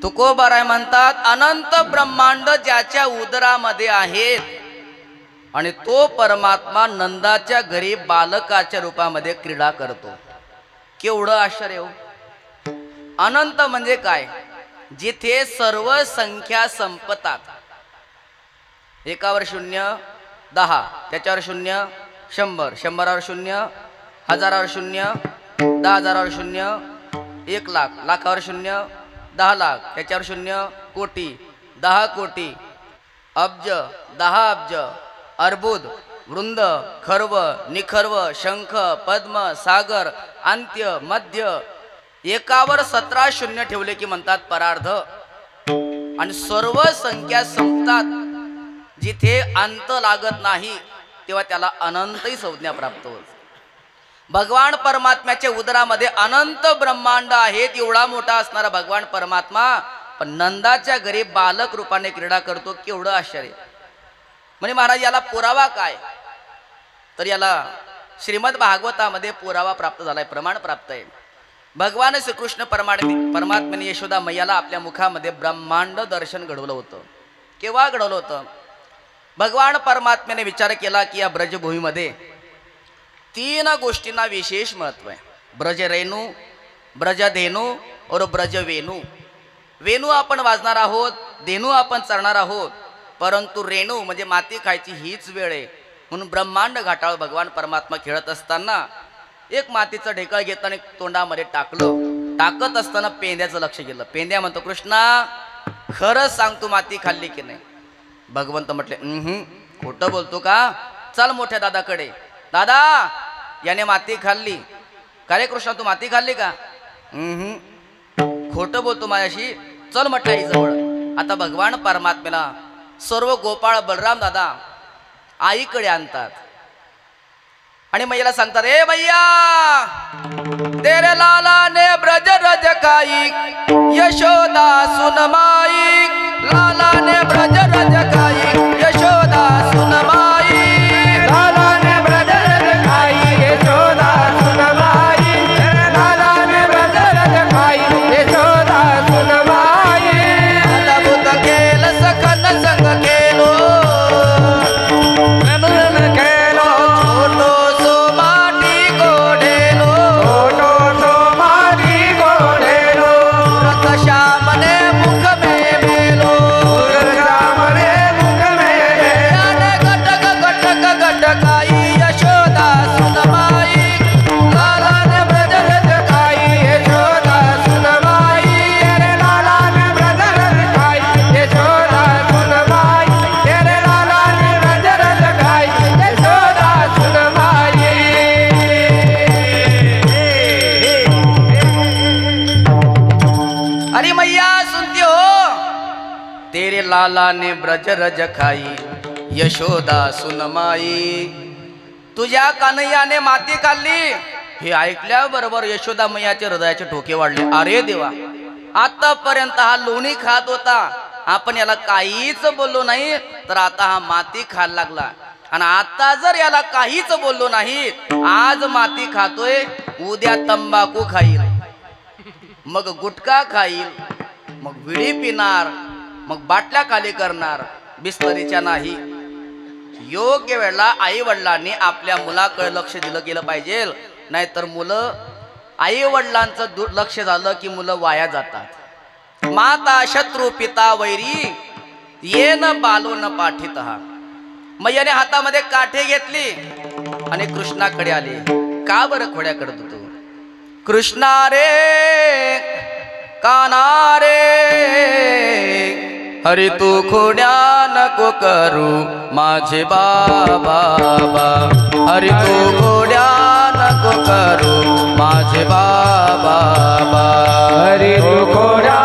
तुकोबाराय म्हणतात अनंत ब्रह्मांड ज्याच्या उदरामध्ये आहेत आणि तो परमात्मा नंदाच्या घरी बालकाच्या रूपामध्ये क्रीडा करतो. केवढं आश्चर्य हो. अनंत म्हणजे काय? जिथे सर्व संख्या संपतात. एकावर शून्य 10, त्याच्यावर शून्य 100, 100वर शून्य, 1000वर शून्य, 10,000वर शून्य, 1 लाख, लाखावर शून्य, 10 लाख, त्याच्यावर शून्य, कोटी, 10 कोटी, अब्ज, 10 अब्ज, अर्बुद, वृंद, खर्व, निखर्व, शंख, पद्म, सागर, अंत्य, मध्य, एकावर 17 शून्य ठेवले की म्हणतात परार्ध. आणि सर्व संख्या संपतात. जिथे अंत लागत नाही तेव्हा त्याला अनंतही संज्ञा प्राप्त होते. भगवान परमात्म्याच्या उदरामध्ये अनंत ब्रह्मांड आहेत. एवढा मोठा असणारा भगवान परमात्मा पण नंदाच्या घरी बालक रूपाने क्रीडा करतो. केवढं आश्चर्य. म्हणजे महाराज याला पुरावा काय? तर याला श्रीमद भागवतामध्ये पुरावा प्राप्त झालाय, प्रमाण प्राप्त आहे. भगवान श्रीकृष्ण परमात्म्याने यशोदा मैयाला आपल्या मुखामध्ये ब्रह्मांड दर्शन घडवलं होतं. केव्हा घडवलं होतं? भगवान परमात्म्याने विचार केला की या ब्रजभूमीमध्ये 3 गोष्टींना विशेष महत्व आहे. ब्रज रेणू, ब्रजधेनू और ब्रजवेणू. वेणू आपण वाजणार आहोत, धेनू आपण चरणार आहोत, परंतु रेणू म्हणजे माती खायची हीच वेळ आहे. म्हणून ब्रह्मांड घाटाळ भगवान परमात्मा खेळत असताना एक मातीचं ढेकळ घेताना तोंडामध्ये टाकलं. टाकत असताना पेंद्याचं लक्ष गेलं. पेंद्या म्हणतो कृष्णा खरंच सांग तू माती खाल्ली की नाही? भगवंत म्हटले खोटं बोलतो का? चल मोठ्या दादाकडे. दादा याने माती खाल्ली. का रे कृष्णा तू माती खाल्ली का? खोटं बोलतो माझ्याशी. चल म्हटलं आई जवळ. आता भगवान परमात्म्याला सर्व गोपाळ बलराम दादा आईकडे आणतात आणि मैयाला सांगतात ए मैया तेरे लाला ने ब्रज रज खाई यशोदा सुन माई. लाला ने ब्रज रज खाई यशोदा सुन माई. लाला ने ब्रज रज खाई यशोदा सुन माई. लाला ने ब्रज रज खाई यशोदा सुन माई. अद्भुत खेल सखन संग खेलो नंदन खेलो छोटो सो माटी गोढेलो. छोटो सो माटी गोढेलो. रथ श्याम ने मुख में मेलो. श्याम रे मुख में याने गटक गटक गटकाई यशोदा सुन माई. लाला ने ब्रज रज खाई यशोदा सुन माई. तेरे लाला ने ब्रज रज खाई यशोदा सुन माई. तेरे लाला ने ब्रज रज खाई यशोदा सुन माई. अरे मैया सुनती हो? तेरे लाला ने ब्रज रज खाई यशोदा सुन माई. तुझ्या कन्हैयाने माती खाल्ली. हे ऐकल्याबरोबर यशोदा मैयाचे हृदयाचे ठोके वाढले. अरे देवा आतापर्यंत हा लोणी खात होता, आपण याला काहीच बोललो नाही, तर आता हा माती खायला लागला. आणि आता जर याला काहीच बोललो नाही, आज माती खातोय, उद्या तंबाखू खाईल, मग गुटखा खाईल, मग विडी पिणार, मग बाटल्या खाली करणार, बिस्तरीच्या नाही. योग्य वेळेला आई वडिलांनी आपल्या मुलाकडे लक्ष दिलं गेलं पाहिजे. नाहीतर मुलं आई वडिलांचं दुर्लक्ष झालं की मुलं वाया जातात. माता शत्रू पिता वैरी येन बालो न पाठित. मैयाने हातामध्ये काठी घेतली आणि कृष्णाकडे आली. का बरं खोड्या करत होतो? कृष्णा रे काना रे हरी तू खोड्या नको करू माझे बाबा. हरी तू खोड्या नको करू माझे बाबा. हरी तू खोड्या